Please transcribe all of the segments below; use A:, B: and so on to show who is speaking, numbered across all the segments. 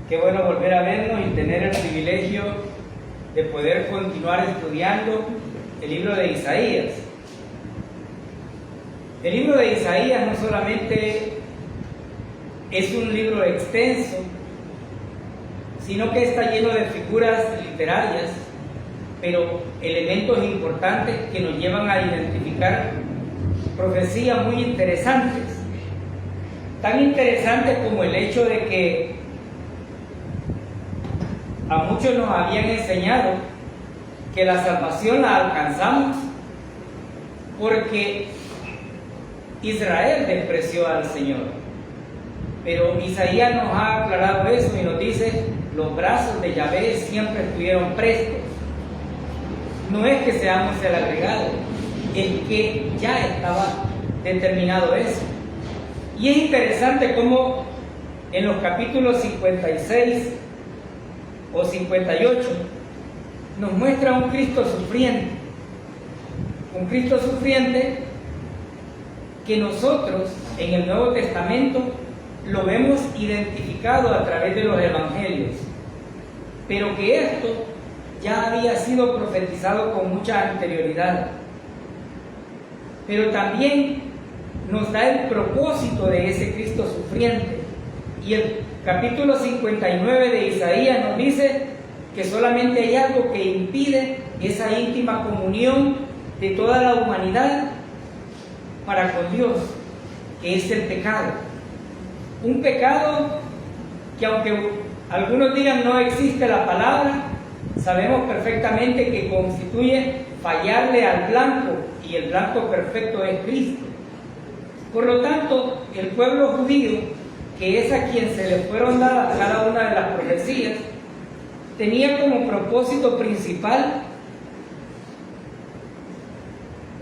A: Qué bueno volver a vernos y tener el privilegio de poder continuar estudiando el libro de Isaías. El libro de Isaías no solamente es un libro extenso, sino que está lleno de figuras literarias, pero elementos importantes que nos llevan a identificar profecías muy interesantes. Tan interesantes como el hecho de que a muchos nos habían enseñado que la salvación la alcanzamos porque Israel despreció al Señor. Pero Isaías nos ha aclarado eso y nos dice: los brazos de Yahvé siempre estuvieron prestos. No es que seamos el agregado, es que ya estaba determinado eso. Y es interesante cómo en los capítulos 56 o 58 nos muestra un Cristo sufriente. Un Cristo sufriente que nosotros en el Nuevo Testamento lo vemos identificado a través de los evangelios, pero que esto ya había sido profetizado con mucha anterioridad. Pero también nos da el propósito de ese Cristo sufriente. Y el capítulo 59 de Isaías nos dice que solamente hay algo que impide esa íntima comunión de toda la humanidad para con Dios, que es el pecado. Un pecado que, aunque algunos digan no existe la palabra, sabemos perfectamente que constituye fallarle al blanco, y el blanco perfecto es Cristo. Por lo tanto, el pueblo judío, que es a quien se le fueron dadas cada una de las profecías, tenía como propósito principal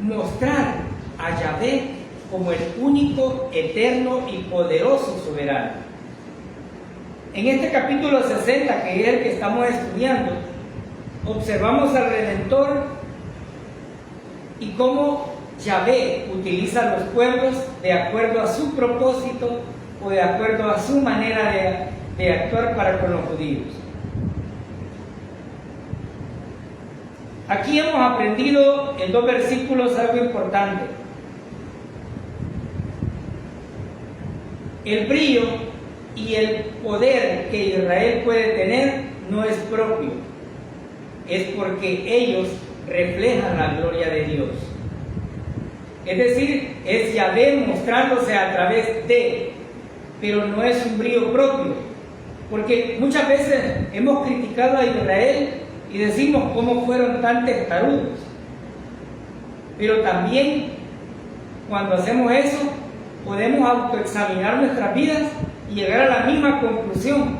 A: mostrar a Yahvé como el único, eterno y poderoso soberano. En este capítulo 60, que es el que estamos estudiando, observamos al Redentor y cómo Yahvé utiliza a los pueblos de acuerdo a su propósito o de acuerdo a su manera de actuar para con los judíos. Aquí hemos aprendido en 2 versículos algo importante. El brillo y el poder que Israel puede tener no es propio, es porque ellos reflejan la gloria de Dios. Es decir, es Yahvé mostrándose a través de, pero no es un brillo propio, porque muchas veces hemos criticado a Israel y decimos cómo fueron tan testarudos, pero también cuando hacemos eso podemos autoexaminar nuestras vidas y llegar a la misma conclusión.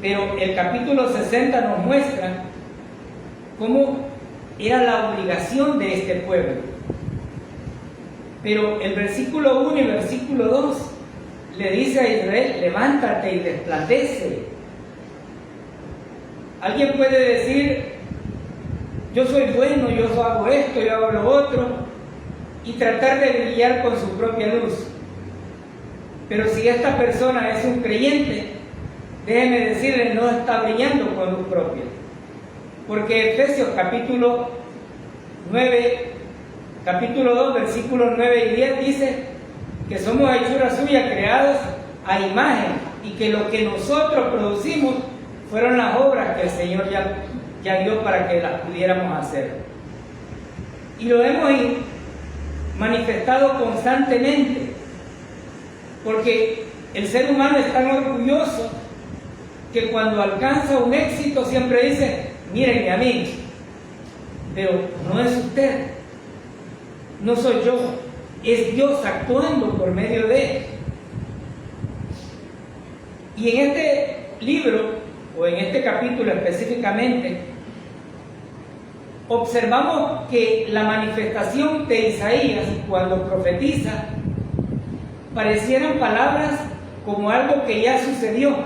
A: Pero el capítulo 60 nos muestra cómo era la obligación de este pueblo. Pero el versículo 1 y el versículo 2 le dice a Israel: levántate y resplandece. Alguien puede decir: yo soy bueno, yo hago esto, yo hago lo otro, y tratar de brillar con su propia luz. Pero si esta persona es un creyente, déjeme decirle, no está brillando con luz propia. Porque Efesios capítulo 2, versículos 9 y 10 dice que somos hechura suya, creados a imagen, y que lo que nosotros producimos fueron las obras que el Señor ya dio para que las pudiéramos hacer. Y lo hemos manifestado constantemente, porque el ser humano es tan orgulloso que cuando alcanza un éxito siempre dice: mírenme a mí. Pero no es usted, no soy yo, es Dios actuando por medio de él. Y en este libro, o en este capítulo específicamente, observamos que la manifestación de Isaías cuando profetiza parecieran palabras como algo que ya sucedió,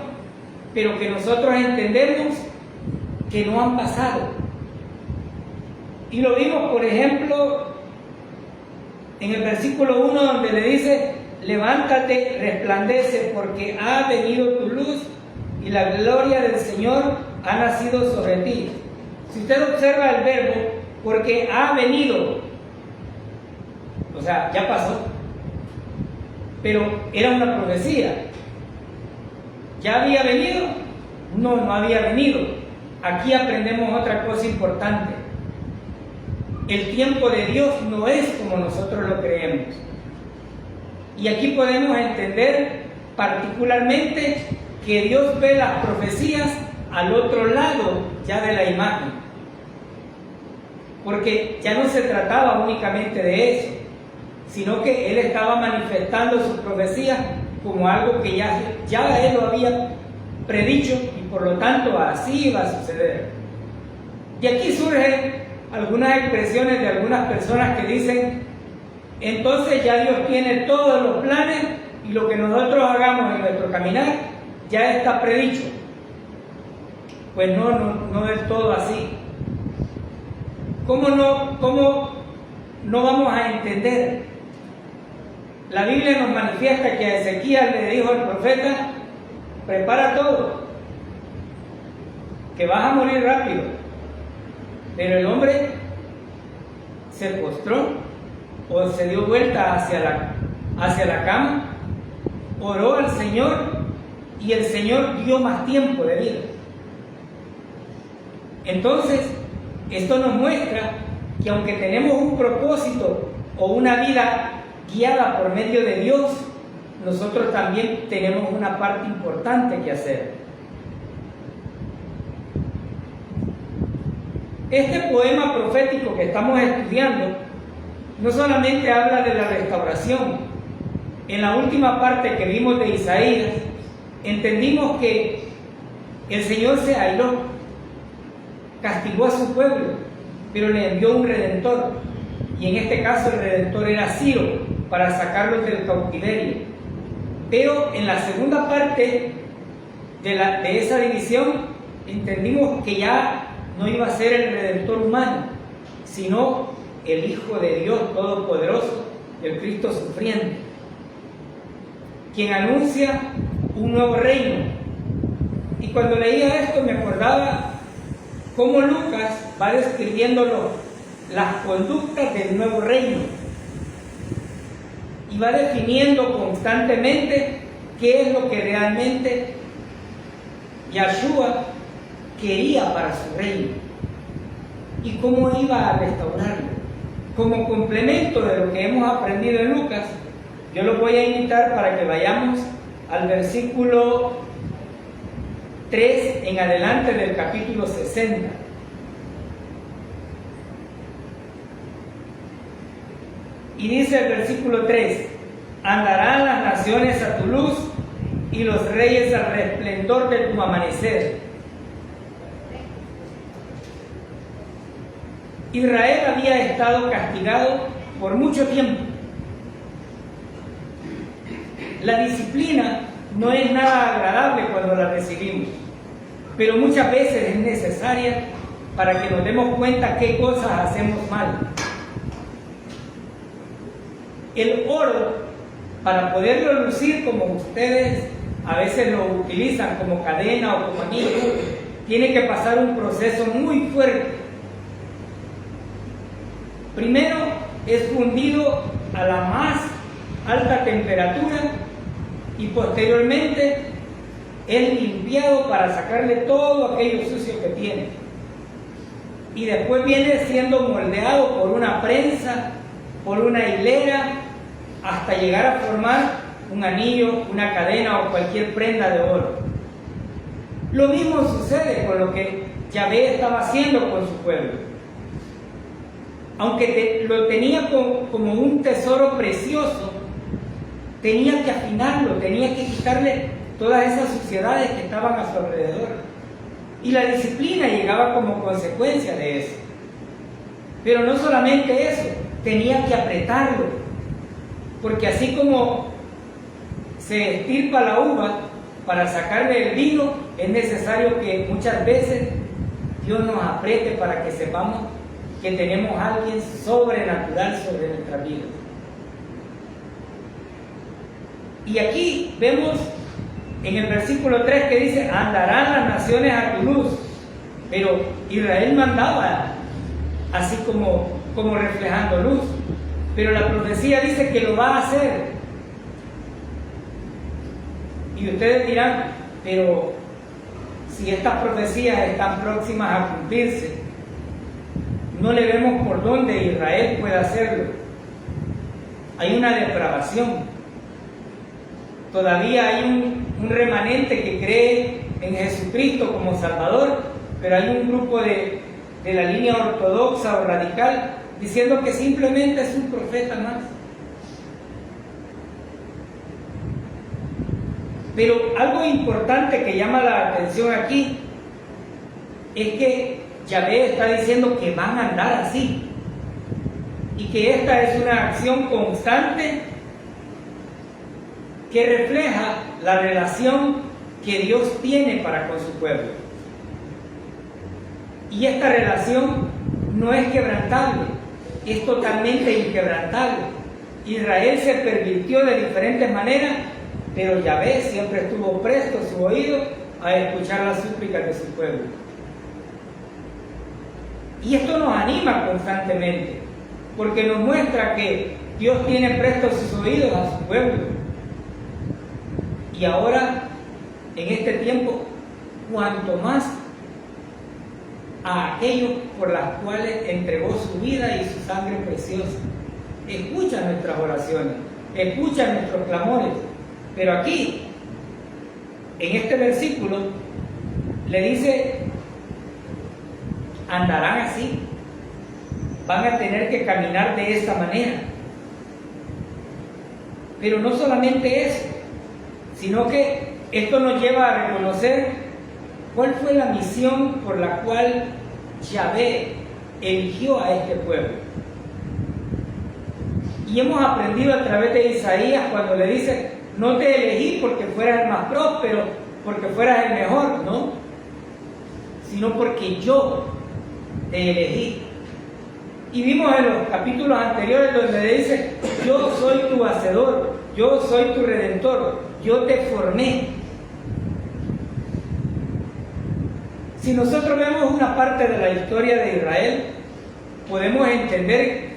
A: pero que nosotros entendemos que no han pasado. Y lo vimos, por ejemplo, en el versículo 1, donde le dice: levántate, resplandece, porque ha venido tu luz la gloria del Señor ha nacido sobre ti. Si usted observa el verbo, porque ha venido, o sea, ya pasó, pero era una profecía. ¿Ya había venido? No, no había venido. Aquí aprendemos otra cosa importante. El tiempo de Dios no es como nosotros lo creemos. Y aquí podemos entender particularmente que Dios ve las profecías al otro lado ya de la imagen. Porque ya no se trataba únicamente de eso, sino que Él estaba manifestando sus profecías como algo que ya Él lo había predicho y por lo tanto así iba a suceder. Y aquí surgen algunas expresiones de algunas personas que dicen: entonces ya Dios tiene todos los planes y lo que nosotros hagamos en nuestro caminar ya está predicho. Pues no del todo así. ¿Cómo no vamos a entender? La Biblia nos manifiesta que a Ezequías le dijo el profeta: prepara todo, que vas a morir rápido. Pero el hombre se postró o se dio vuelta hacia la cama, oró al Señor y el Señor dio más tiempo de vida. Entonces, esto nos muestra que aunque tenemos un propósito o una vida guiada por medio de Dios, nosotros también tenemos una parte importante que hacer. Este poema profético que estamos estudiando no solamente habla de la restauración. En la última parte que vimos de Isaías, entendimos que el Señor se airó, castigó a su pueblo, pero le envió un redentor. Y en este caso el redentor era Ciro, para sacarlos del cautiverio. Pero en la segunda parte de esa división entendimos que ya no iba a ser el redentor humano, sino el Hijo de Dios Todopoderoso, el Cristo sufriente, quien anuncia un nuevo reino. Y cuando leía esto me acordaba cómo Lucas va describiendo las conductas del nuevo reino y va definiendo constantemente qué es lo que realmente Yahshua quería para su reino y cómo iba a restaurarlo. Como complemento de lo que hemos aprendido en Lucas, yo los voy a invitar para que vayamos al versículo 3 en adelante del capítulo 60. Y dice el versículo 3: andarán las naciones a tu luz y los reyes al resplendor de tu amanecer. Israel había estado castigado por mucho tiempo. La disciplina no es nada agradable cuando la recibimos, pero muchas veces es necesaria para que nos demos cuenta qué cosas hacemos mal. El oro, para poderlo lucir como ustedes a veces lo utilizan como cadena o como anillo, tiene que pasar un proceso muy fuerte. Primero es fundido a la más alta temperatura y posteriormente es limpiado para sacarle todo aquello sucio que tiene. Y después viene siendo moldeado por una prensa, por una hilera, hasta llegar a formar un anillo, una cadena o cualquier prenda de oro. Lo mismo sucede con lo que Yahvé estaba haciendo con su pueblo. Aunque lo tenía como un tesoro precioso, tenía que afinarlo, tenía que quitarle todas esas suciedades que estaban a su alrededor. Y la disciplina llegaba como consecuencia de eso. Pero no solamente eso, tenía que apretarlo, porque así como se estirpa la uva para sacarle el vino, es necesario que muchas veces Dios nos apriete para que sepamos que tenemos a alguien sobrenatural sobre nuestra vida. Y aquí vemos en el versículo 3 que dice, andarán las naciones a tu luz. Pero Israel mandaba así como reflejando luz. Pero la profecía dice que lo va a hacer. Y ustedes dirán, pero si estas profecías están próximas a cumplirse, no le vemos por dónde Israel puede hacerlo. Hay una depravación. Todavía hay un remanente que cree en Jesucristo como Salvador, pero hay un grupo de la línea ortodoxa o radical diciendo que simplemente es un profeta más. Pero algo importante que llama la atención aquí es que Yahvé está diciendo que van a andar así y que esta es una acción constante que refleja la relación que Dios tiene para con su pueblo. Y esta relación no es quebrantable, es totalmente inquebrantable. Israel se pervirtió de diferentes maneras, pero Yahvé siempre estuvo presto su oído a escuchar las súplicas de su pueblo. Y esto nos anima constantemente, porque nos muestra que Dios tiene prestos sus oídos a su pueblo. Y ahora, en este tiempo, cuanto más a aquellos por los cuales entregó su vida y su sangre preciosa. Escucha nuestras oraciones, escucha nuestros clamores. Pero aquí, en este versículo, le dice, andarán así, van a tener que caminar de esta manera. Pero no solamente eso, sino que esto nos lleva a reconocer cuál fue la misión por la cual Yahvé eligió a este pueblo. Y hemos aprendido a través de Isaías cuando le dice, no te elegí porque fueras el más próspero, porque fueras el mejor, no, sino porque yo te elegí. Y vimos en los capítulos anteriores donde le dice, yo soy tu hacedor, yo soy tu redentor, yo te formé. Si nosotros vemos una parte de la historia de Israel, podemos entender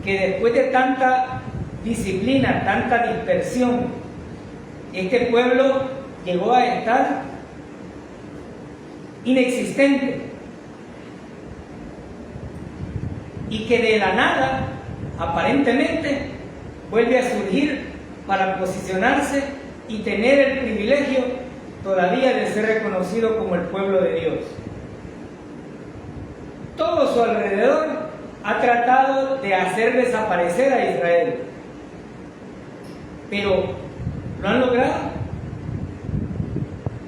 A: que después de tanta disciplina, tanta dispersión, este pueblo llegó a estar inexistente. Y que de la nada, aparentemente, vuelve a surgir para posicionarse y tener el privilegio todavía de ser reconocido como el pueblo de Dios. Todo su alrededor ha tratado de hacer desaparecer a Israel. Pero, ¿lo han logrado?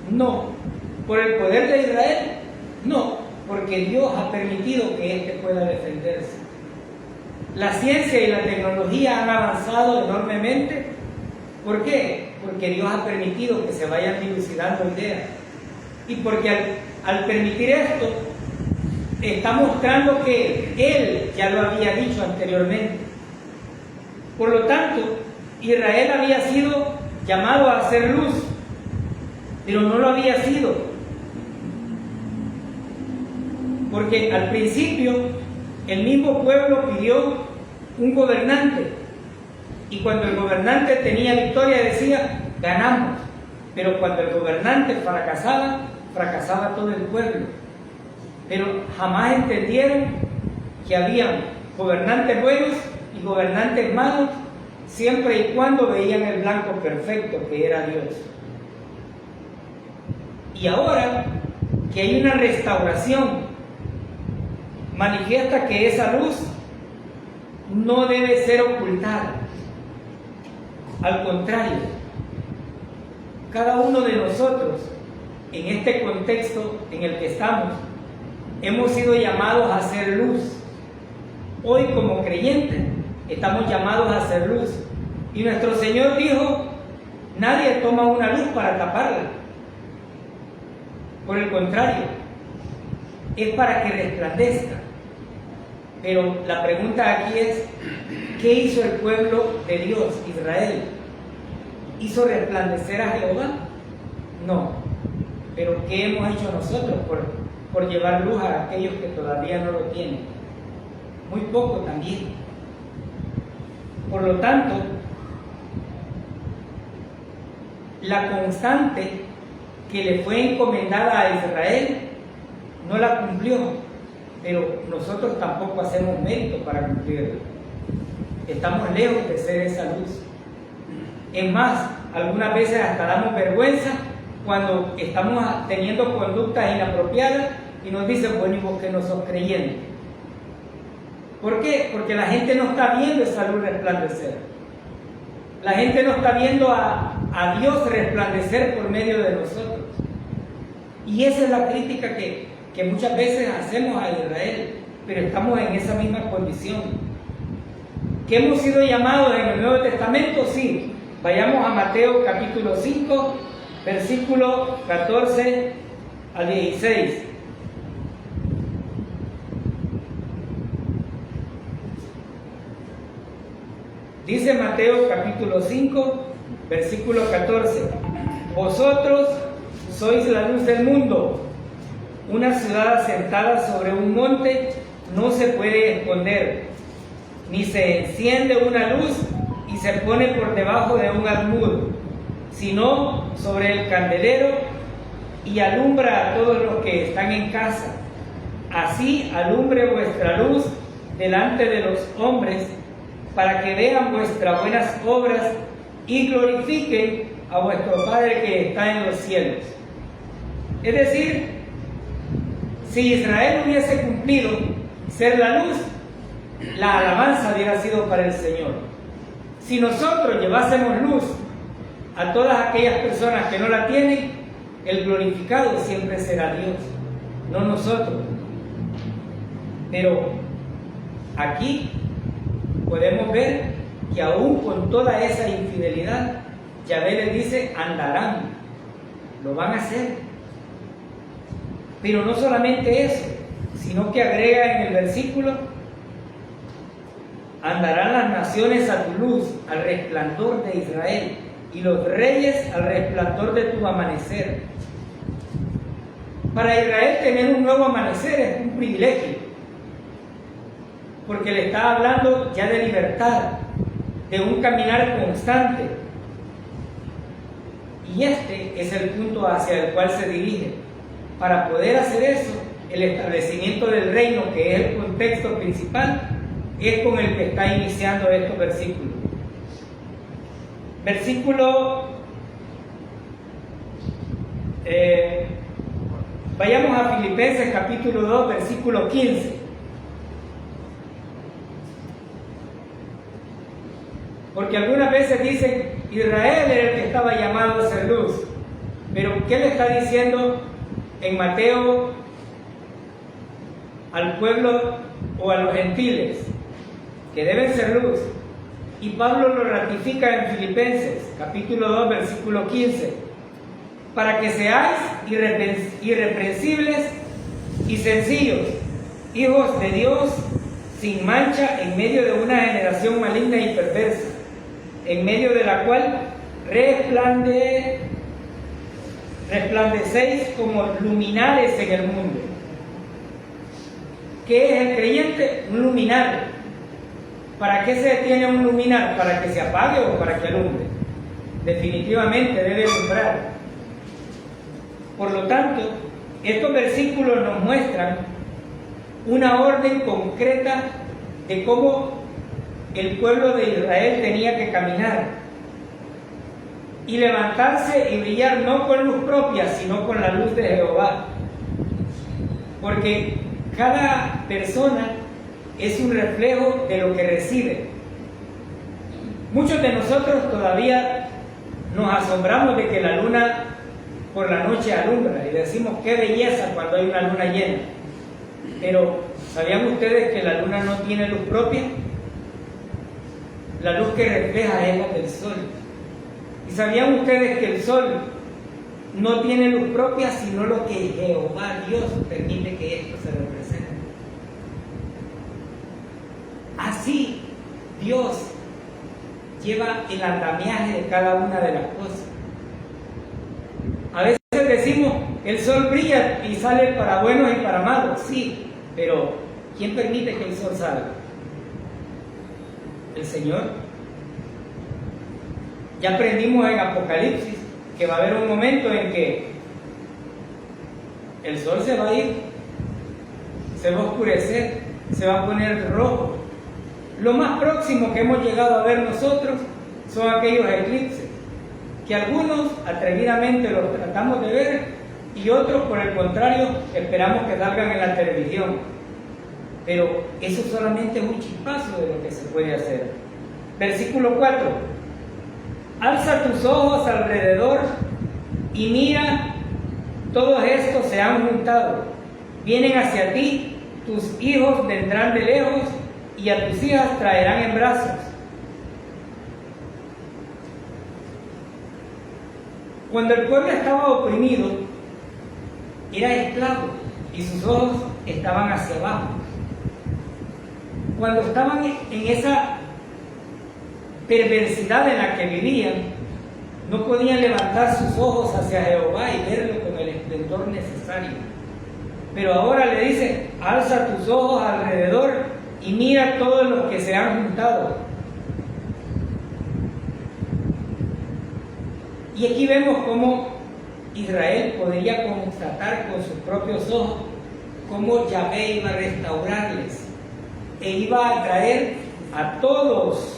A: No. ¿Por el poder de Israel? No, porque Dios ha permitido que éste pueda defenderse. La ciencia y la tecnología han avanzado enormemente. ¿Por qué? Porque Dios ha permitido que se vayan dilucidando ideas. Y porque al permitir esto, está mostrando que Él ya lo había dicho anteriormente. Por lo tanto, Israel había sido llamado a hacer luz, pero no lo había sido. Porque al principio, el mismo pueblo pidió un gobernante. Y cuando el gobernante tenía victoria decía, ganamos. Pero cuando el gobernante fracasaba todo el pueblo. Pero jamás entendieron que habían gobernantes buenos y gobernantes malos, siempre y cuando veían el blanco perfecto que era Dios. Y ahora que hay una restauración, manifiesta que esa luz no debe ser ocultada. Al contrario, cada uno de nosotros, en este contexto en el que estamos, hemos sido llamados a hacer luz. Hoy, como creyentes, estamos llamados a hacer luz. Y nuestro Señor dijo, nadie toma una luz para taparla. Por el contrario, es para que resplandezca. Pero la pregunta aquí es, ¿qué hizo el pueblo de Dios, Israel? ¿Hizo resplandecer a Jehová? No. Pero ¿qué hemos hecho nosotros por llevar luz a aquellos que todavía no lo tienen? Muy poco también. Por lo tanto, la constante que le fue encomendada a Israel no la cumplió, pero nosotros tampoco hacemos mérito para cumplirla. Estamos lejos de ser esa luz. Es más, algunas veces hasta damos vergüenza cuando estamos teniendo conductas inapropiadas y nos dicen, bueno, ¿y vos que no sos creyente? ¿Por qué? Porque la gente no está viendo esa luz resplandecer. La gente no está viendo a Dios resplandecer por medio de nosotros. Y esa es la crítica que muchas veces hacemos a Israel, pero estamos en esa misma condición. ¿Que hemos sido llamados en el Nuevo Testamento? Sí. Vayamos a Mateo capítulo 5, versículo 14 al 16. Dice Mateo capítulo 5, versículo 14. Vosotros sois la luz del mundo. Una ciudad asentada sobre un monte no se puede esconder, ni se enciende una luz y se pone por debajo de un almud, sino sobre el candelero y alumbra a todos los que están en casa. Así alumbre vuestra luz delante de los hombres, para que vean vuestras buenas obras y glorifiquen a vuestro Padre que está en los cielos. Es decir, si Israel hubiese cumplido ser la luz, la alabanza hubiera sido para el Señor. Si nosotros llevásemos luz a todas aquellas personas que no la tienen, el glorificado siempre será Dios, no nosotros. Pero aquí podemos ver que aún con toda esa infidelidad, Yahvé les dice, andarán, lo van a hacer. Pero no solamente eso, sino que agrega en el versículo, andarán las naciones a tu luz, al resplandor de Israel, y los reyes al resplandor de tu amanecer. Para Israel tener un nuevo amanecer es un privilegio, porque le está hablando ya de libertad, de un caminar constante. Y este es el punto hacia el cual se dirige. Para poder hacer eso, el establecimiento del reino, que es el contexto principal, es con el que está iniciando estos versículos. Vayamos a Filipenses capítulo 2, versículo 15. Porque algunas veces dicen, Israel era el que estaba llamado a ser luz. Pero ¿qué le está diciendo en Mateo al pueblo o a los gentiles? Que deben ser luz. Y Pablo lo ratifica en Filipenses, capítulo 2, versículo 15. Para que seáis irreprensibles y sencillos, hijos de Dios, sin mancha, en medio de una generación maligna y perversa, en medio de la cual resplandecéis como luminares en el mundo. ¿Qué es el creyente? Un luminar. ¿Para qué se tiene un luminar? ¿Para que se apague o para que alumbre? Definitivamente debe alumbrar. Por lo tanto, estos versículos nos muestran una orden concreta de cómo el pueblo de Israel tenía que caminar y levantarse y brillar no con luz propia, sino con la luz de Jehová. Porque cada persona es un reflejo de lo que recibe. Muchos de nosotros todavía nos asombramos de que la luna por la noche alumbra y decimos qué belleza cuando hay una luna llena. Pero ¿sabían ustedes que la luna no tiene luz propia? La luz que refleja es la del sol. ¿Y sabían ustedes que el sol no tiene luz propia, sino lo que Jehová Dios permite que esto se represente? Así Dios lleva el andamiaje de cada una de las cosas. A veces El sol brilla y sale para buenos y para malos, sí, pero ¿quién permite que el sol salga? El Señor. Ya aprendimos en Apocalipsis que va a haber un momento en que el sol se va a ir, se va a oscurecer, se va a poner rojo. Lo más próximo que hemos llegado a ver nosotros son aquellos eclipses, que algunos atrevidamente los tratamos de ver y otros, por el contrario, esperamos que salgan en la televisión. Pero eso solamente es un chispazo de lo que se puede hacer. Versículo 4. Alza tus ojos alrededor y mira, todos estos se han juntado, vienen hacia ti, tus hijos vendrán de lejos y a tus hijas traerán en brazos. Cuando el pueblo estaba oprimido, era esclavo y sus ojos estaban hacia abajo. Cuando estaban en esa perversidad en la que vivían, no podían levantar sus ojos hacia Jehová y verlo con el esplendor necesario. Pero ahora le dice, alza tus ojos alrededor y mira todos los que se han juntado. Y aquí vemos cómo Israel podría constatar con sus propios ojos cómo Yahvé iba a restaurarles e iba a traer a todos,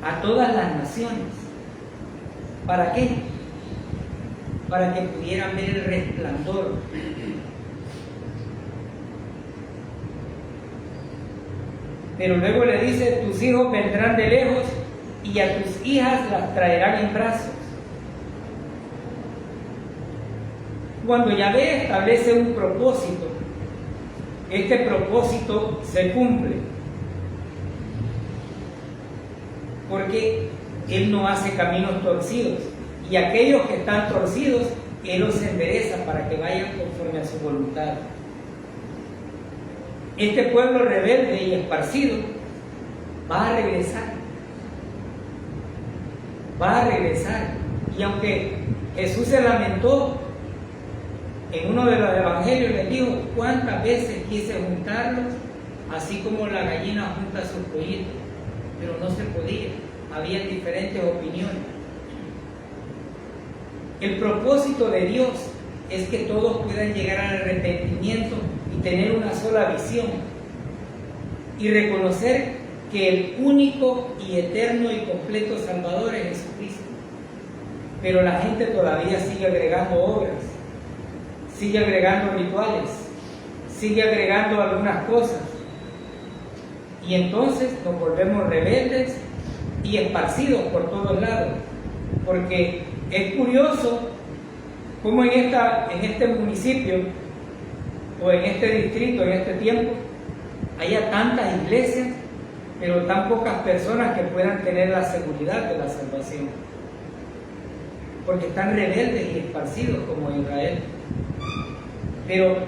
A: a todas las naciones. ¿Para qué? Para que pudieran ver el resplandor. Pero luego le dice, tus hijos vendrán de lejos y a tus hijas las traerán en brazos. Cuando Yahvé establece un propósito, este propósito se cumple. Porque Él no hace caminos torcidos. Y aquellos que están torcidos, Él los endereza para que vayan conforme a su voluntad. Este pueblo rebelde y esparcido va a regresar. Va a regresar. Y aunque Jesús se lamentó, en uno de los evangelios les dijo, cuántas veces quise juntarlos, así como la gallina junta sus pollitos, pero no se podía, había diferentes opiniones. El propósito de Dios es que todos puedan llegar al arrepentimiento y tener una sola visión y reconocer que el único y eterno y completo Salvador es Jesucristo. Pero la gente todavía sigue agregando obras, sigue agregando rituales, sigue agregando algunas cosas. Y entonces nos volvemos rebeldes y esparcidos por todos lados. Porque es curioso cómo en este municipio o en este distrito, en este tiempo, haya tantas iglesias, pero tan pocas personas que puedan tener la seguridad de la salvación. Porque están rebeldes y esparcidos como Israel. Pero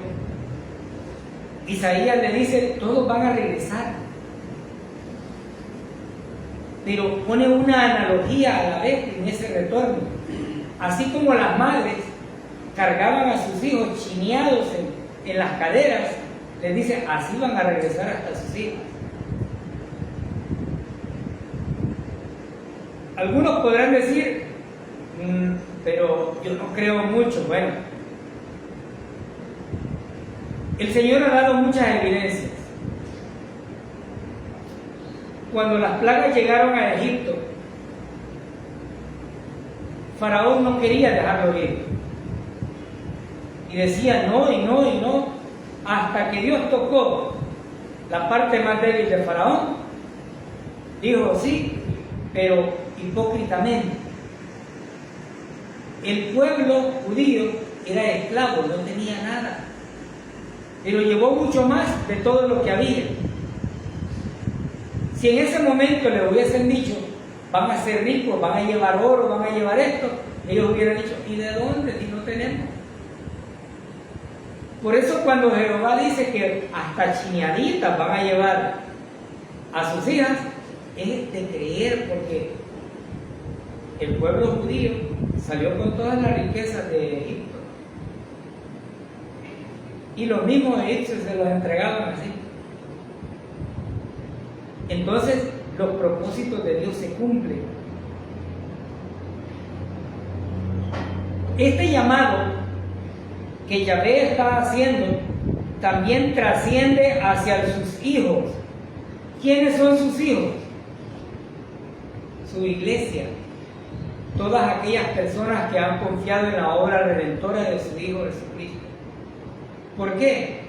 A: Isaías le dice, todos van a regresar. Pero pone una analogía a la vez en ese retorno. Así como las madres cargaban a sus hijos chineados en las caderas, les dice, así van a regresar hasta sus hijos. Algunos podrán decir, pero yo no creo mucho. Bueno, el Señor ha dado muchas evidencias. Cuando las plagas llegaron a Egipto, Faraón no quería dejarlo ir. Y decía no, y no, y no, hasta que Dios tocó la parte más débil de Faraón. Dijo sí, pero hipócritamente. El pueblo judío era esclavo, no tenía nada, pero llevó mucho más de todo lo que había. Si en ese momento le hubiesen dicho, van a ser ricos, van a llevar oro, van a llevar esto, ellos hubieran dicho, ¿y de dónde si no tenemos? Por eso cuando Jehová dice que hasta chineaditas van a llevar a sus hijas, es de creer, porque el pueblo judío salió con todas las riquezas de Egipto. Y los mismos egipcios se los entregaban así. Entonces, los propósitos de Dios se cumplen. Este llamado que Yahvé está haciendo también trasciende hacia sus hijos. ¿Quiénes son sus hijos? Su iglesia. Todas aquellas personas que han confiado en la obra redentora de su Hijo Jesucristo. ¿Por qué?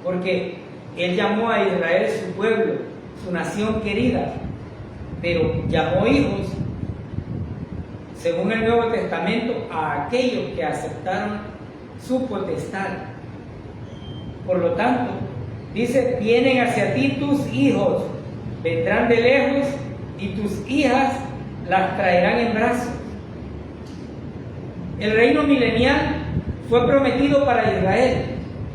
A: Porque Él llamó a Israel su pueblo, su nación querida, pero llamó hijos, según el Nuevo Testamento, a aquellos que aceptaron su potestad. Por lo tanto, dice: vienen hacia ti tus hijos, vendrán de lejos, y tus hijas las traerán en brazos. El reino milenial fue prometido para Israel,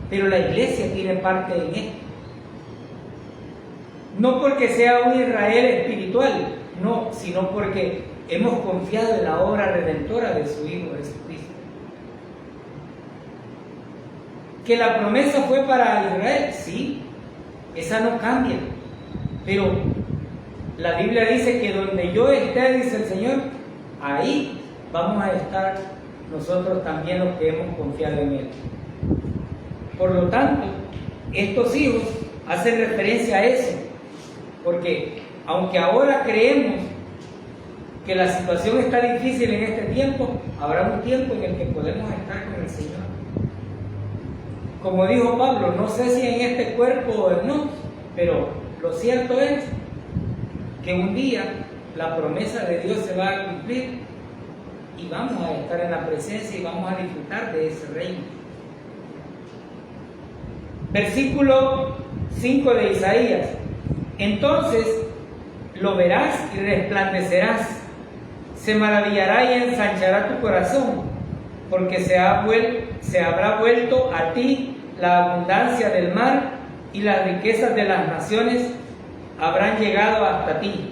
A: pero la iglesia tiene parte en él. No porque sea un Israel espiritual, no, sino porque hemos confiado en la obra redentora de su Hijo Jesucristo. ¿Que la promesa fue para Israel? Sí, esa no cambia. Pero la Biblia dice que donde yo esté, dice el Señor, ahí vamos a estar nosotros también los que hemos confiado en Él. Por lo tanto, estos hijos hacen referencia a eso, porque aunque ahora creemos que la situación está difícil en este tiempo, habrá un tiempo en el que podemos estar con el Señor. Como dijo Pablo, no sé si en este cuerpo o no, pero lo cierto es que un día la promesa de Dios se va a cumplir y vamos a estar en la presencia y vamos a disfrutar de ese reino. Versículo 5 de Isaías: entonces lo verás y resplandecerás, se maravillará y ensanchará tu corazón, porque se habrá vuelto a ti la abundancia del mar, y las riquezas de las naciones habrán llegado hasta ti.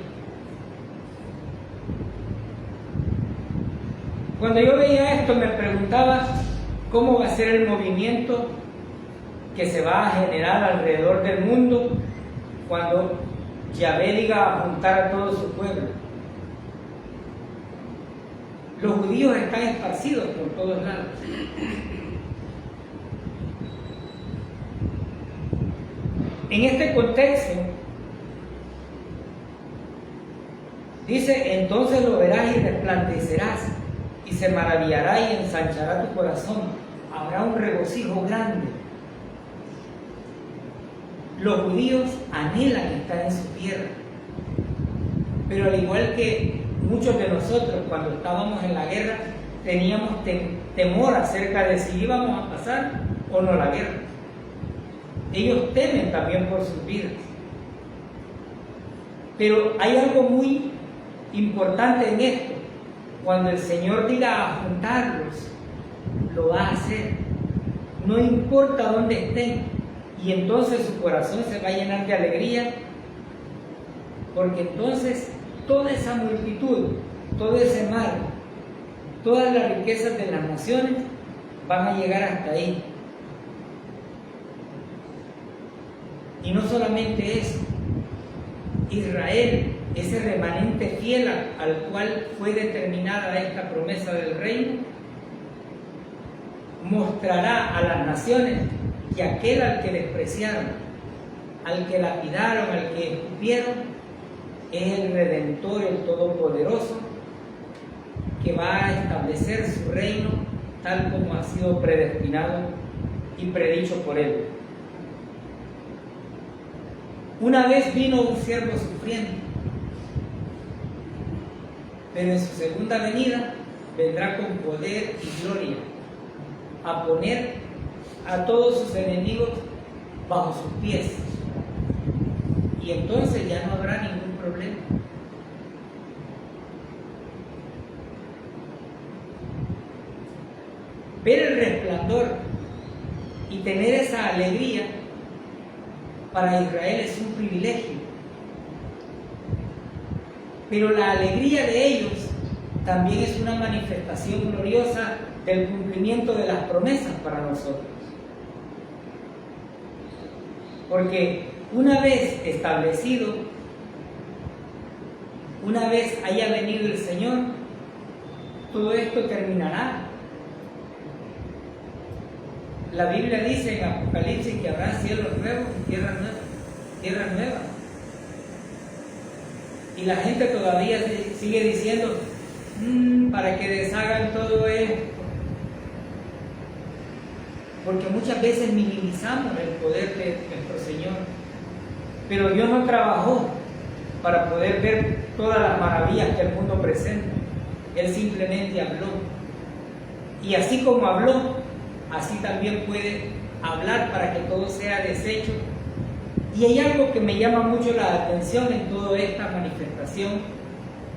A: Cuando yo veía esto me preguntaba cómo va a ser el movimiento que se va a generar alrededor del mundo cuando Yahvé diga a juntar a todo su pueblo. Los judíos están esparcidos por todos lados. En este contexto, dice: entonces lo verás y resplandecerás, y se maravillará y ensanchará tu corazón. Habrá un regocijo grande. Los judíos anhelan estar en su tierra, pero al igual que muchos de nosotros, cuando estábamos en la guerra, teníamos temor acerca de si íbamos a pasar o no la guerra. Ellos temen también por sus vidas. Pero hay algo muy importante en esto. Cuando el Señor diga a juntarlos, lo va a hacer. No importa dónde estén. Y entonces su corazón se va a llenar de alegría, porque entonces toda esa multitud, todo ese mar, todas las riquezas de las naciones van a llegar hasta ahí. Y no solamente eso, Israel, ese remanente fiel al cual fue determinada esta promesa del reino, mostrará a las naciones que aquel al que despreciaron, al que lapidaron, al que escupieron, es el Redentor, el Todopoderoso, que va a establecer su reino tal como ha sido predestinado y predicho por él. Una vez vino un siervo sufriendo, pero en su segunda venida vendrá con poder y gloria a poner a todos sus enemigos bajo sus pies, y entonces ya no habrá ningún problema. Ver el resplandor y tener esa alegría para Israel es un privilegio, pero la alegría de ellos también es una manifestación gloriosa del cumplimiento de las promesas para nosotros. Porque una vez establecido, una vez haya venido el Señor, todo esto terminará. La Biblia dice en Apocalipsis que habrá cielos nuevos y tierra nueva. Y la gente todavía sigue diciendo, para que deshagan todo esto. Porque muchas veces minimizamos el poder de nuestro Señor. Pero Dios no trabajó para poder ver todas las maravillas que el mundo presenta. Él simplemente habló. Y así como habló, así también puede hablar para que todo sea deshecho. Y hay algo que me llama mucho la atención en toda esta manifestación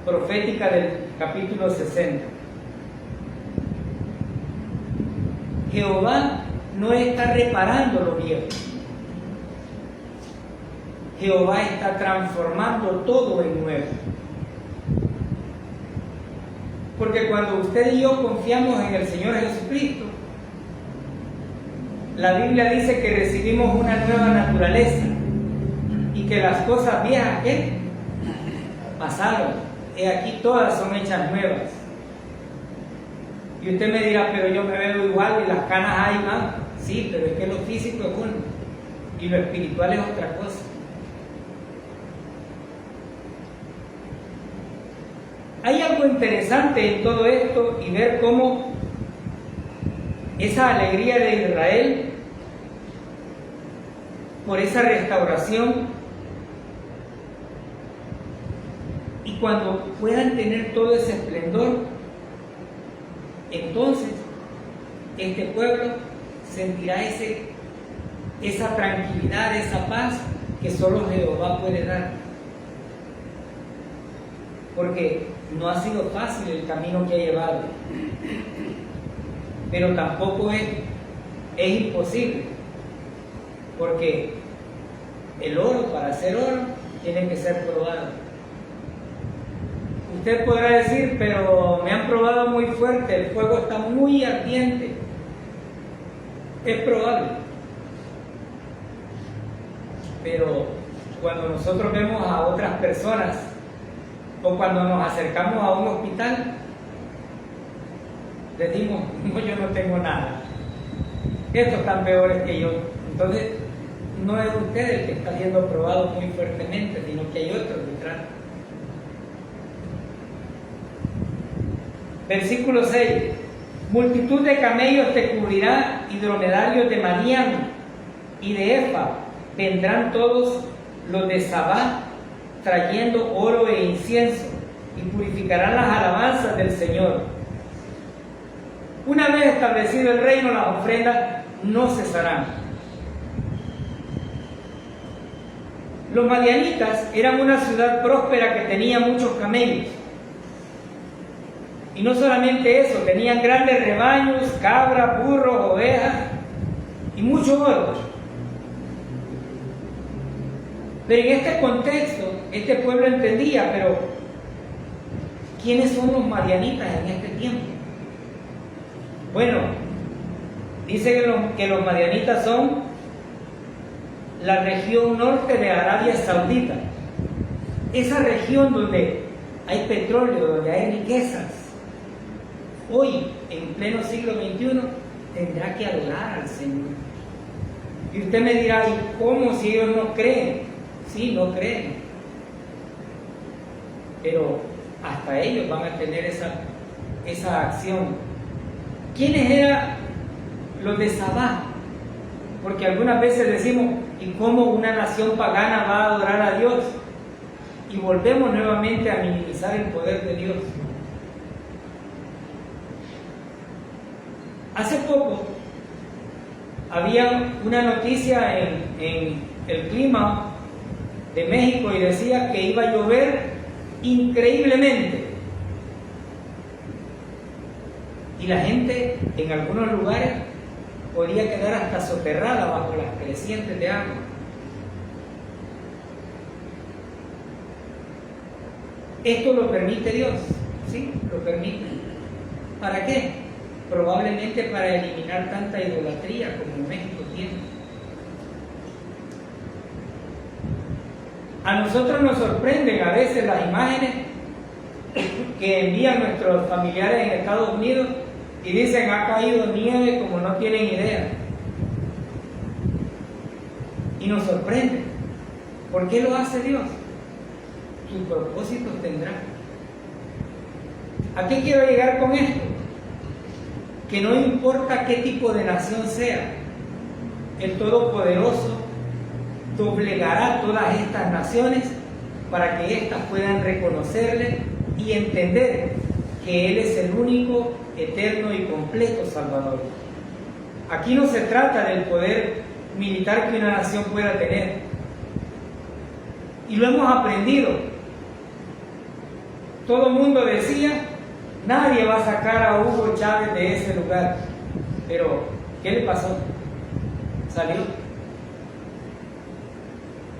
A: profética del capítulo 60. Jehová no está reparando lo viejo. Jehová está transformando todo en nuevo. Porque cuando usted y yo confiamos en el Señor Jesucristo, la Biblia dice que recibimos una nueva naturaleza y que las cosas viejas que pasaron, y aquí todas son hechas nuevas. Y usted me dirá, pero yo me veo igual y las canas ahí van. Sí, pero es que lo físico es uno y lo espiritual es otra cosa. Hay algo interesante en todo esto y ver cómo esa alegría de Israel por esa restauración, y cuando puedan tener todo ese esplendor, entonces este pueblo sentirá esa tranquilidad, esa paz que solo Jehová puede dar. Porque no ha sido fácil el camino que ha llevado, pero tampoco es imposible, porque el oro, para ser oro, tiene que ser probado. Usted podrá decir, pero me han probado muy fuerte, el fuego está muy ardiente. Es probable, pero cuando nosotros vemos a otras personas o cuando nos acercamos a un hospital, decimos, no, yo no tengo nada, estos están peores que yo. Entonces no es usted el que está siendo probado muy fuertemente, sino que hay otros detrás. Versículo 6: multitud de camellos te cubrirá y dromedarios de Madián y de Efa, vendrán todos los de Sabá trayendo oro e incienso, y purificarán las alabanzas del Señor. Una vez establecido el reino, las ofrendas no cesarán. Los madianitas eran una ciudad próspera que tenía muchos camellos. Y no solamente eso, tenían grandes rebaños, cabras, burros, ovejas y mucho oro. Pero en este contexto, este pueblo entendía, pero ¿quiénes son los madianitas en este tiempo? Bueno, dice que los madianitas son la región norte de Arabia Saudita. Esa región donde hay petróleo, donde hay riquezas. Hoy, en pleno siglo XXI, tendrá que adorar al Señor. Y usted me dirá, ¿y cómo si ellos no creen? Sí, no creen. Pero hasta ellos van a tener esa acción. ¿Quiénes eran los de Sabá? Porque algunas veces decimos, ¿y cómo una nación pagana va a adorar a Dios? Y volvemos nuevamente a minimizar el poder de Dios. Hace poco había una noticia en el clima de México y decía que iba a llover increíblemente. Y la gente en algunos lugares podía quedar hasta soterrada bajo las crecientes de agua. Esto lo permite Dios. Sí, lo permiten. ¿Para qué? Probablemente para eliminar tanta idolatría como México tiene. A nosotros nos sorprenden a veces las imágenes que envían nuestros familiares en Estados Unidos y dicen: ha caído nieve como no tienen idea. Y nos sorprende. ¿Por qué lo hace Dios? Sus propósitos tendrá. ¿A qué quiero llegar con esto? Que no importa qué tipo de nación sea, el Todopoderoso doblegará todas estas naciones para que éstas puedan reconocerle y entender que Él es el único, eterno y completo Salvador. Aquí no se trata del poder militar que una nación pueda tener. Y lo hemos aprendido. Todo el mundo decía: nadie va a sacar a Hugo Chávez de ese lugar. Pero, ¿qué le pasó? Salió.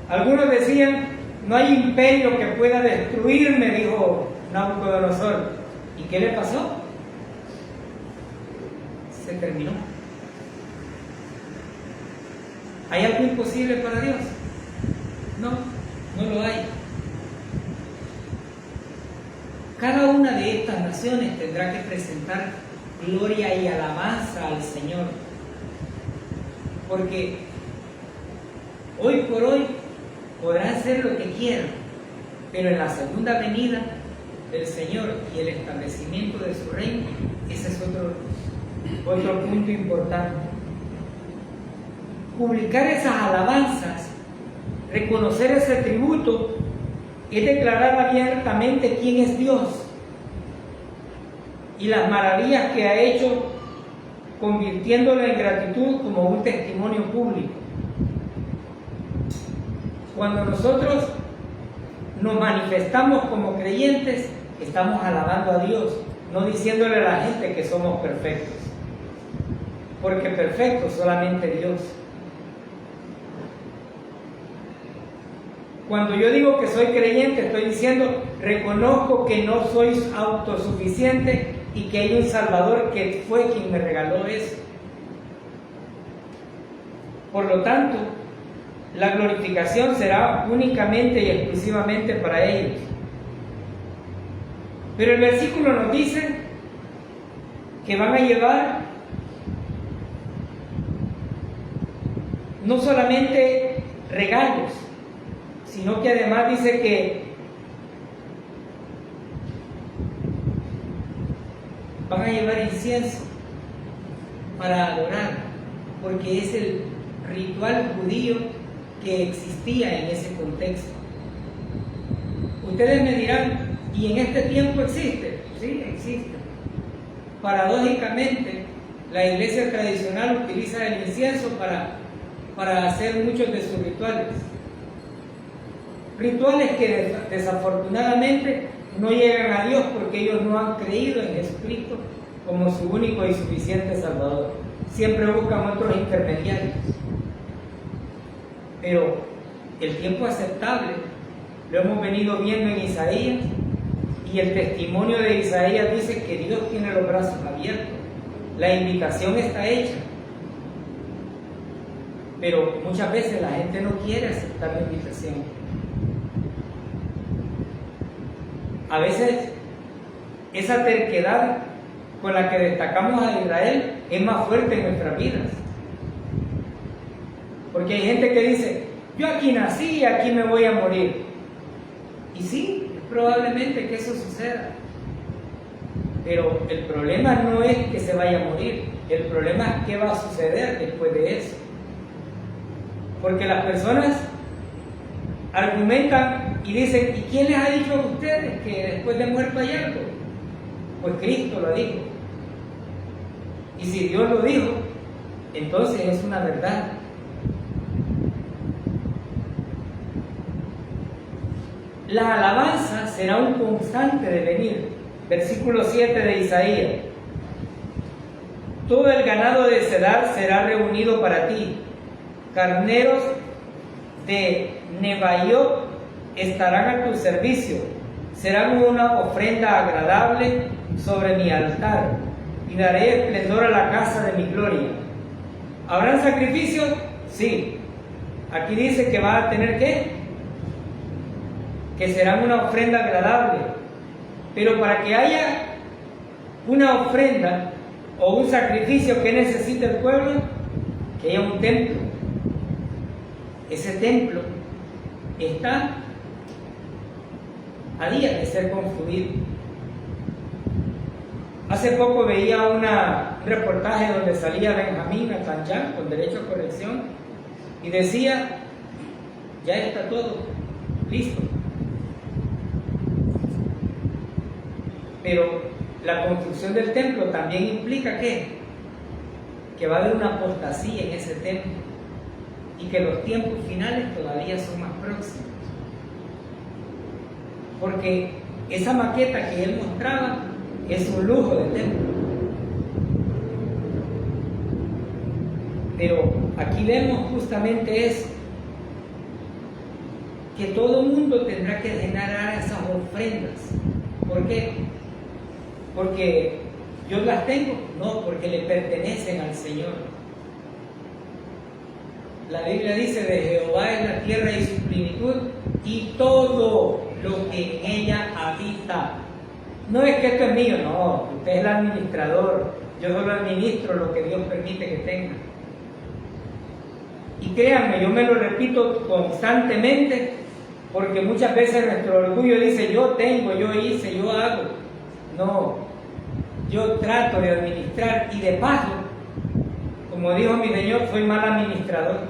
A: Algunos decían: no hay imperio que pueda destruirme, dijo Nabucodonosor. ¿Y qué le pasó? Se terminó. ¿Hay algo imposible para Dios? No, no lo hay. Cada una de estas naciones tendrá que presentar gloria y alabanza al Señor. Porque hoy por hoy podrán hacer lo que quieran, pero en la segunda venida del Señor y el establecimiento de su reino, ese es otro punto importante. Publicar esas alabanzas, reconocer ese tributo, es declarar abiertamente quién es Dios y las maravillas que ha hecho, convirtiéndolo en gratitud como un testimonio público. Cuando nosotros nos manifestamos como creyentes, estamos alabando a Dios, no diciéndole a la gente que somos perfectos, porque perfecto solamente Dios. Cuando yo digo que soy creyente, estoy diciendo: reconozco que no soy autosuficiente y que hay un Salvador que fue quien me regaló eso. Por lo tanto, la glorificación será únicamente y exclusivamente para ellos. Pero el versículo nos dice que van a llevar no solamente regalos, sino que además dice que van a llevar incienso para adorar, porque es el ritual judío que existía en ese contexto. Ustedes me dirán: ¿y en este tiempo existe? Sí, existe. Paradójicamente, la iglesia tradicional utiliza el incienso para hacer muchos de sus rituales. Rituales que desafortunadamente no llegan a Dios porque ellos no han creído en Jesucristo como su único y suficiente Salvador. Siempre buscan otros intermediarios. Pero el tiempo aceptable lo hemos venido viendo en Isaías, y el testimonio de Isaías dice que Dios tiene los brazos abiertos. La invitación está hecha. Pero muchas veces la gente no quiere aceptar la invitación. A veces esa terquedad con la que destacamos a Israel es más fuerte en nuestras vidas. Porque hay gente que dice: yo aquí nací y aquí me voy a morir. Y sí, probablemente que eso suceda. Pero el problema no es que se vaya a morir. El problema es qué va a suceder después de eso. Porque las personas argumentan y dicen: ¿y quién les ha dicho a ustedes que después de muerto hay algo? Pues Cristo lo dijo. Y si Dios lo dijo, entonces es una verdad. La alabanza será un constante devenir. Versículo 7 de Isaías: todo el ganado de Cedar será reunido para ti, carneros de Nebaiot estarán a tu servicio, serán una ofrenda agradable sobre mi altar, y daré esplendor a la casa de mi gloria. ¿Habrán sacrificios? Sí. Aquí dice que va a tener que serán una ofrenda agradable. Pero para que haya una ofrenda o un sacrificio, ¿qué necesita el pueblo? Que haya un templo. Ese templo está a días de ser construido. Hace poco veía un reportaje donde salía Benjamín Netanyahu con derecho a corrección y decía, ya está todo listo. Pero la construcción del templo también implica que va a haber una apostasía en ese templo y que los tiempos finales todavía son más próximos. Porque esa maqueta que él mostraba es un lujo de templo. Pero aquí vemos justamente eso, que todo mundo tendrá que generar esas ofrendas. ¿Por qué? Porque yo las tengo, no, porque le pertenecen al Señor. La Biblia dice, de Jehová es la tierra y su plenitud, y todo lo que en ella habita. No es que esto es mío, no, usted es el administrador, yo solo administro lo que Dios permite que tenga. Y créanme, yo me lo repito constantemente, porque muchas veces nuestro orgullo dice, yo tengo, yo hice, yo hago. No, yo trato de administrar, y de paso, como dijo mi Señor, soy mal administrador,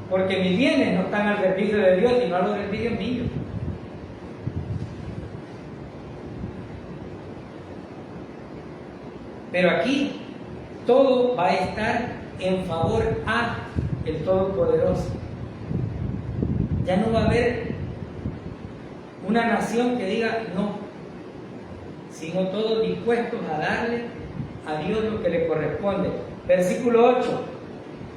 A: porque mis bienes no están al servicio de Dios, sino a los servicios míos. Pero aquí todo va a estar en favor a el Todopoderoso. Ya no va a haber una nación que diga no, sino todos dispuestos a darle a Dios lo que le corresponde. Versículo 8.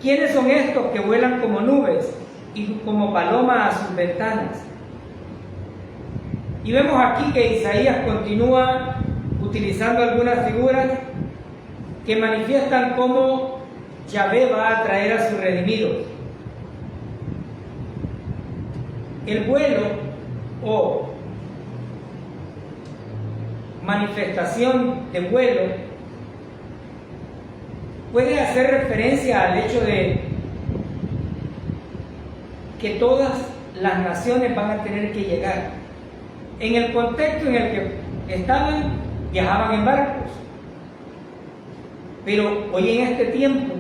A: ¿Quiénes son estos que vuelan como nubes y como palomas a sus ventanas? Y vemos aquí que Isaías continúa utilizando algunas figuras que manifiestan cómo Yahvé va a traer a sus redimidos. El vuelo o manifestación de vuelo puede hacer referencia al hecho de que todas las naciones van a tener que llegar. En el contexto en el que estaban, viajaban en barcos. Pero hoy en este tiempo,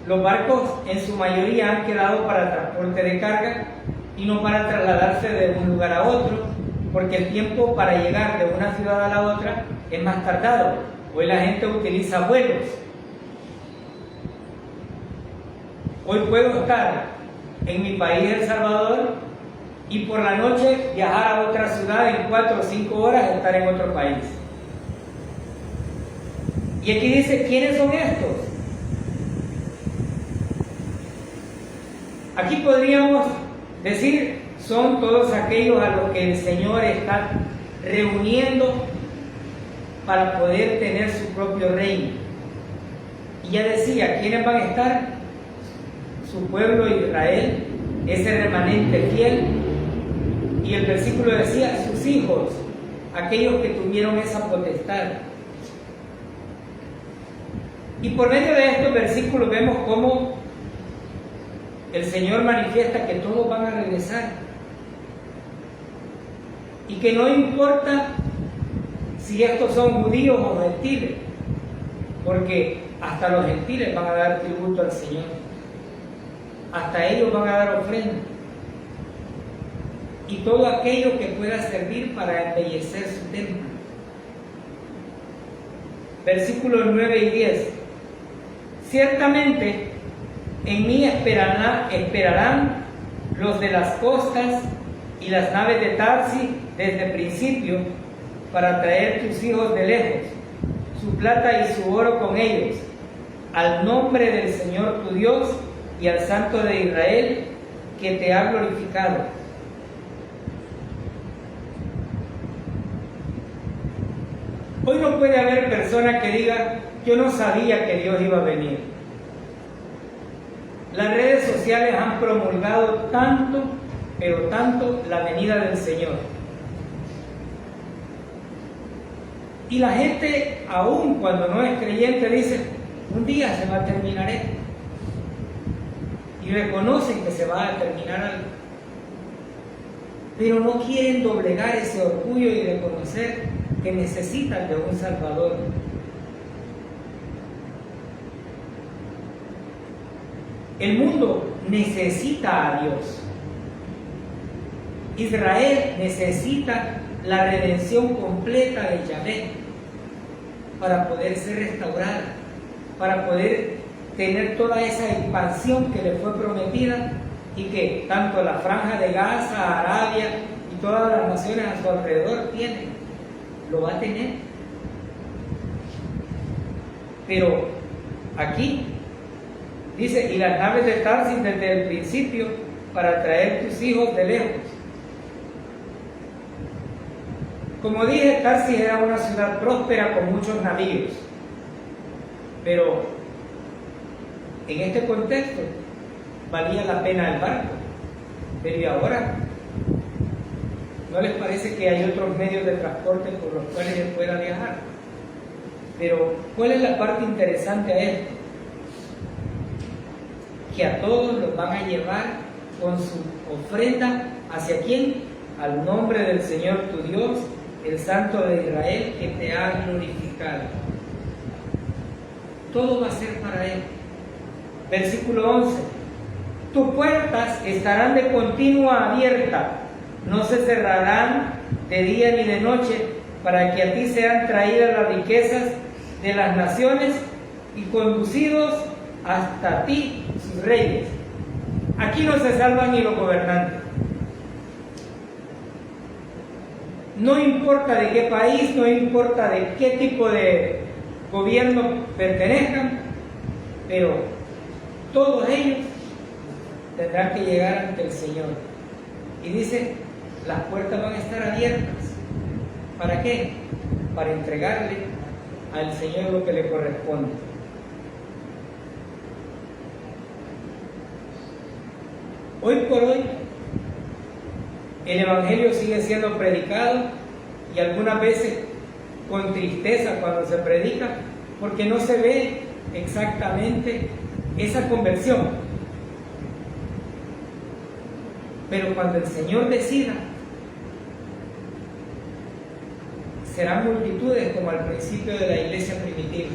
A: los barcos en su mayoría han quedado para transporte de carga y no para trasladarse de un lugar a otro, porque el tiempo para llegar de una ciudad a la otra es más tardado. Hoy la gente utiliza vuelos. Hoy puedo estar en mi país, El Salvador, y por la noche viajar a otra ciudad en 4 o 5 horas, estar en otro país. Y aquí dice, ¿quiénes son estos? Aquí podríamos decir, son todos aquellos a los que el Señor está reuniendo para poder tener su propio reino. Y ya decía, ¿quiénes van a estar? Su pueblo Israel, ese remanente fiel. Y el versículo decía, sus hijos, aquellos que tuvieron esa potestad. Y por medio de estos versículos vemos cómo el Señor manifiesta que todos van a regresar. Y que no importa si estos son judíos o gentiles, porque hasta los gentiles van a dar tributo al Señor. Hasta ellos van a dar ofrenda. Y todo aquello que pueda servir para embellecer su templo. Versículos 9 y 10. Ciertamente en mí esperarán los de las costas y las naves de Tarsis desde el principio, para traer tus hijos de lejos, su plata y su oro con ellos, al nombre del Señor tu Dios y al Santo de Israel, que te ha glorificado. Hoy no puede haber persona que diga, yo no sabía que Dios iba a venir. Las redes sociales han promulgado tanto, pero tanto, la venida del Señor. Y la gente, aún cuando no es creyente, dice, un día se va a terminar esto. Y reconocen que se va a terminar algo. Pero no quieren doblegar ese orgullo y reconocer que necesitan de un Salvador. El mundo necesita a Dios. Israel necesita la redención completa de Yahvé para poder ser restaurada, para poder tener toda esa expansión que le fue prometida y que tanto la franja de Gaza, Arabia y todas las naciones a su alrededor tienen, lo va a tener. Pero aquí dice, y las naves de Tarsis desde el principio para traer tus hijos de lejos. Como dije, Tarsis era una ciudad próspera con muchos navíos, pero en este contexto valía la pena el barco. Pero ¿y ahora? ¿No les parece que hay otros medios de transporte por los cuales se pueda viajar? Pero ¿cuál es la parte interesante a esto? Que a todos los van a llevar con su ofrenda, ¿hacia quién? Al nombre del Señor tu Dios, el Santo de Israel, que te ha glorificado. Todo va a ser para Él. Versículo 11. Tus puertas estarán de continuo abiertas, no se cerrarán de día ni de noche, para que a ti sean traídas las riquezas de las naciones y conducidos hasta ti sus reyes. Aquí no se salvan ni los gobernantes. No importa de qué país, no importa de qué tipo de gobierno pertenezcan, pero todos ellos tendrán que llegar ante el Señor. Y dice, las puertas van a estar abiertas. ¿Para qué? Para entregarle al Señor lo que le corresponde. Hoy por hoy, el Evangelio sigue siendo predicado y algunas veces con tristeza cuando se predica, porque no se ve exactamente esa conversión. Pero cuando el Señor decida, serán multitudes como al principio de la iglesia primitiva.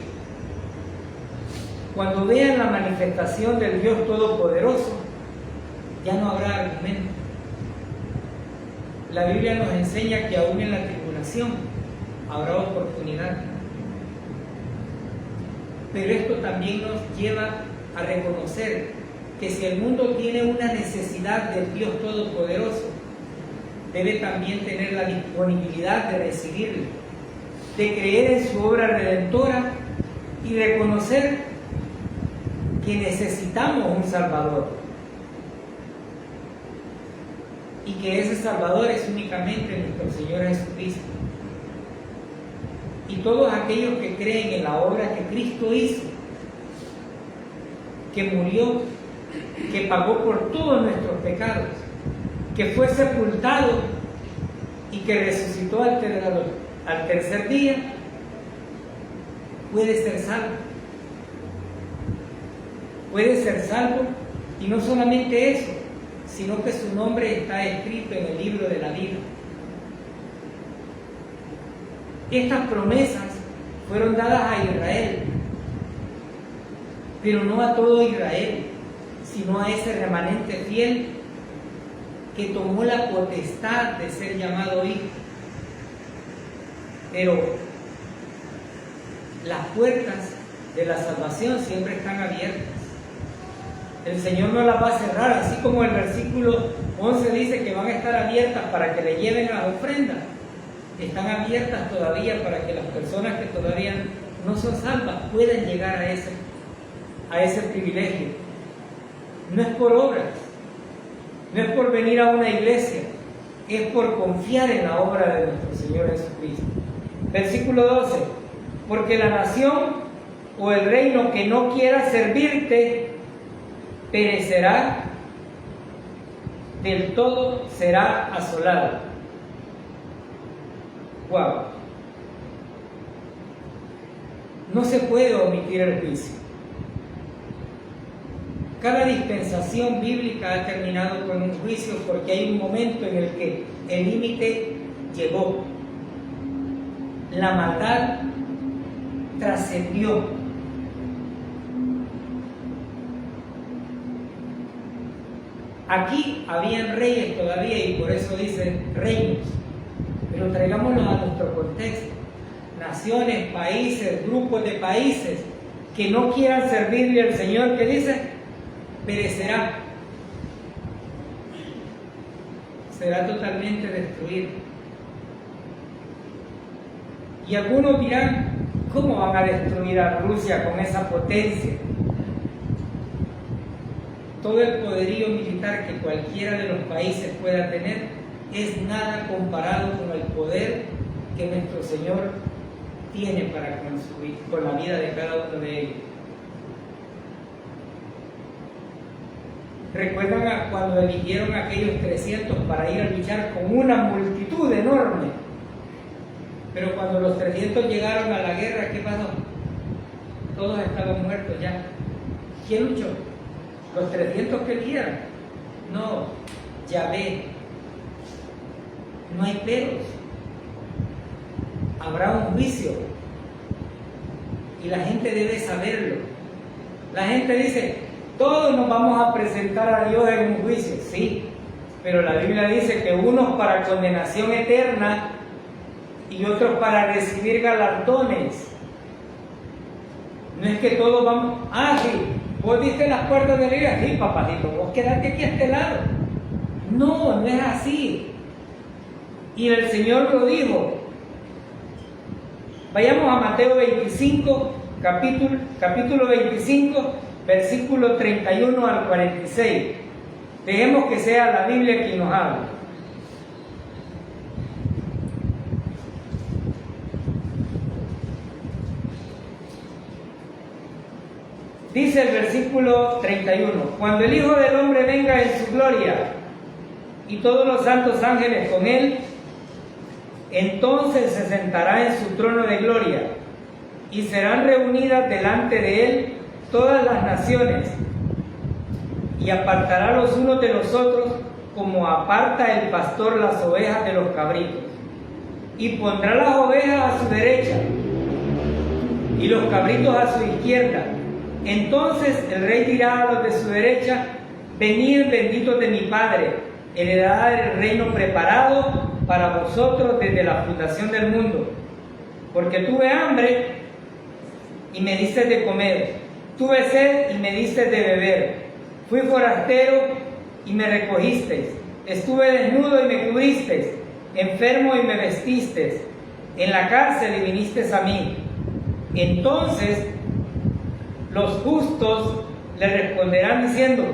A: Cuando vean la manifestación del Dios Todopoderoso, ya no habrá argumento. La Biblia nos enseña que aún en la tribulación habrá oportunidad. Pero esto también nos lleva a reconocer que si el mundo tiene una necesidad del Dios Todopoderoso, debe también tener la disponibilidad de recibirle, de creer en su obra redentora y reconocer que necesitamos un Salvador. Y que ese Salvador es únicamente nuestro Señor Jesucristo. Y todos aquellos que creen en la obra que Cristo hizo, que murió, que pagó por todos nuestros pecados, que fue sepultado y que resucitó al tercer día, puede ser salvo. Puede ser salvo, y no solamente eso, sino que su nombre está escrito en el libro de la vida. Estas promesas fueron dadas a Israel, pero no a todo Israel, sino a ese remanente fiel que tomó la potestad de ser llamado hijo. Pero las puertas de la salvación siempre están abiertas. El Señor no las va a cerrar, así como el versículo 11 dice que van a estar abiertas para que le lleven las ofrendas. Están abiertas todavía para que las personas que todavía no son salvas puedan llegar a ese privilegio. No es por obras, no es por venir a una iglesia, es por confiar en la obra de nuestro Señor Jesucristo. Versículo 12. Porque la nación o el reino que no quiera servirte perecerá, del todo será asolado. Wow. No se puede omitir el juicio. Cada dispensación bíblica ha terminado con un juicio porque hay un momento en el que el límite llegó. La maldad trascendió. Aquí habían reyes todavía y por eso dice reinos, pero traigámoslos a nuestro contexto. Naciones, países, grupos de países que no quieran servirle al Señor, que dice, perecerá, será totalmente destruido. Y algunos dirán, ¿cómo van a destruir a Rusia con esa potencia? Todo el poderío militar que cualquiera de los países pueda tener es nada comparado con el poder que nuestro Señor tiene para construir con la vida de cada uno de ellos. ¿Recuerdan cuando eligieron a aquellos 300 para ir a luchar con una multitud enorme? Pero cuando los 300 llegaron a la guerra, ¿qué pasó? Todos estaban muertos ya. ¿Quién luchó? Los 300 que eligieron. No, Yahvé. No hay peros. Habrá un juicio. Y la gente debe saberlo. La gente dice, todos nos vamos a presentar a Dios en un juicio. Sí, pero la Biblia dice que unos para condenación eterna y otros para recibir galardones. No es que todos vamos, sí, vos diste las puertas de la iglesia, sí, papacito, vos quedate aquí a este lado. No, no es así. Y el Señor lo dijo. Vayamos a Mateo 25, capítulo 25, versículo 31 al 46. Dejemos que sea la Biblia quien nos habla. Dice el versículo 31, cuando el Hijo del Hombre venga en su gloria y todos los santos ángeles con él, entonces se sentará en su trono de gloria y serán reunidas delante de él todas las naciones y apartará los unos de los otros como aparta el pastor las ovejas de los cabritos, y pondrá las ovejas a su derecha y los cabritos a su izquierda. Entonces el rey dirá a los de su derecha, venid benditos de mi Padre, heredad del reino preparado para vosotros desde la fundación del mundo, porque tuve hambre y me diste de comer, tuve sed y me diste de beber, fui forastero y me recogisteis, estuve desnudo y me cubristeis, enfermo y me vestisteis, en la cárcel y vinisteis a mí. Entonces los justos le responderán diciendo,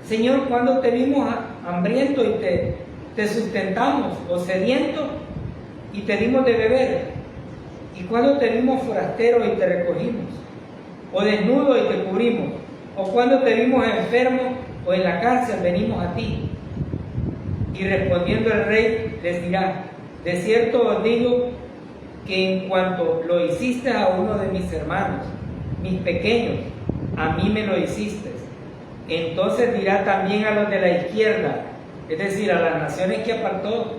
A: Señor, ¿cuándo te vimos hambriento y te sustentamos, o sediento y te dimos de beber? ¿Y cuándo te vimos forastero y te recogimos, o desnudo y te cubrimos? ¿O cuándo te vimos enfermo o en la cárcel venimos a ti? Y respondiendo el rey les dirá, de cierto os digo que en cuanto lo hiciste a uno de mis hermanos, mis pequeños, a mí me lo hiciste. Entonces dirá también a los de la izquierda, es decir, a las naciones que apartó,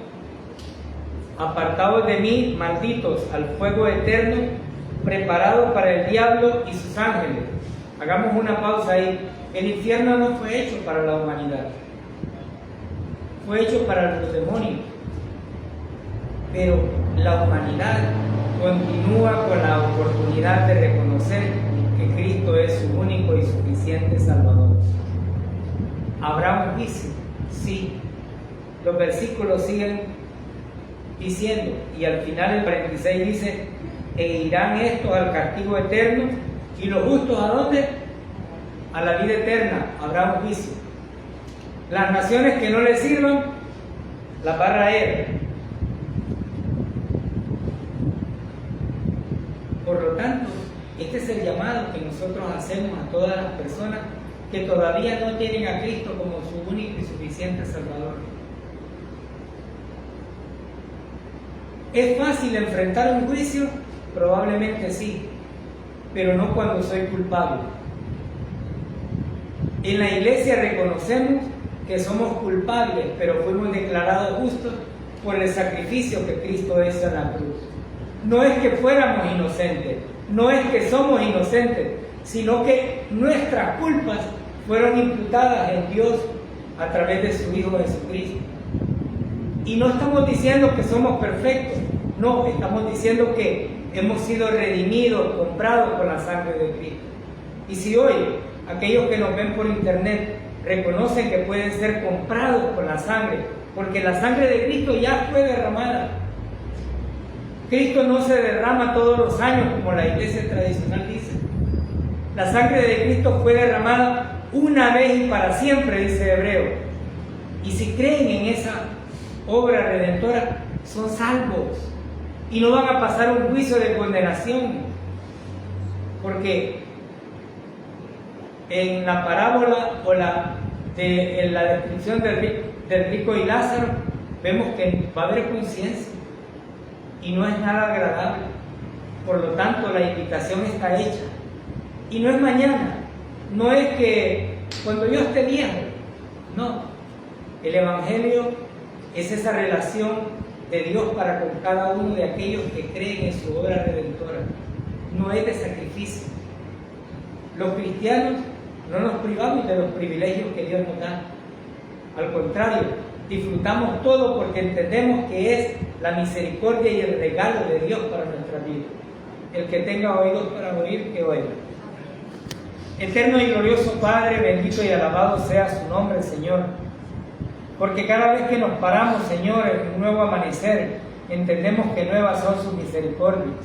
A: apartados de mí, malditos, al fuego eterno, preparado para el diablo y sus ángeles. Hagamos una pausa ahí. El infierno no fue hecho para la humanidad, fue hecho para los demonios. Pero la humanidad continúa con la oportunidad de reconocer que Cristo es su único y suficiente Salvador. ¿Habrá un juicio? Sí. Los versículos siguen diciendo, y al final el 46 dice, e irán estos al castigo eterno, y los justos ¿a dónde? A la vida eterna. Habrá un juicio. Las naciones que no le sirvan, las va a raer. tanto, este es el llamado que nosotros hacemos a todas las personas que todavía no tienen a Cristo como su único y suficiente Salvador. ¿Es fácil enfrentar un juicio? Probablemente sí, pero no cuando soy culpable. En la iglesia reconocemos que somos culpables, pero fuimos declarados justos por el sacrificio que Cristo hizo en la cruz. No es que fuéramos inocentes, no es que somos inocentes, sino que nuestras culpas fueron imputadas en Dios a través de su Hijo Jesucristo. Y no estamos diciendo que somos perfectos, no, estamos diciendo que hemos sido redimidos, comprados con la sangre de Cristo. Y si hoy aquellos que nos ven por internet reconocen que pueden ser comprados con la sangre, porque la sangre de Cristo ya fue derramada. Cristo no se derrama todos los años como la iglesia tradicional dice. La sangre de Cristo fue derramada una vez y para siempre, dice Hebreo. Y si creen en esa obra redentora, son salvos y no van a pasar un juicio de condenación, porque en la parábola o en la descripción del rico y Lázaro vemos que va a haber conciencia y no es nada agradable. Por lo tanto, la invitación está hecha y no es mañana, no es que cuando yo esté viejo, no. El Evangelio es esa relación de Dios para con cada uno de aquellos que creen en su obra redentora. No es de sacrificio. Los cristianos no nos privamos de los privilegios que Dios nos da. Al contrario, disfrutamos todo porque entendemos que es la misericordia y el regalo de Dios para nuestra vida. El que tenga oídos para oír, que oiga. Eterno y glorioso Padre, bendito y alabado sea su nombre, Señor. Porque cada vez que nos paramos, Señor, en un nuevo amanecer, entendemos que nuevas son sus misericordias.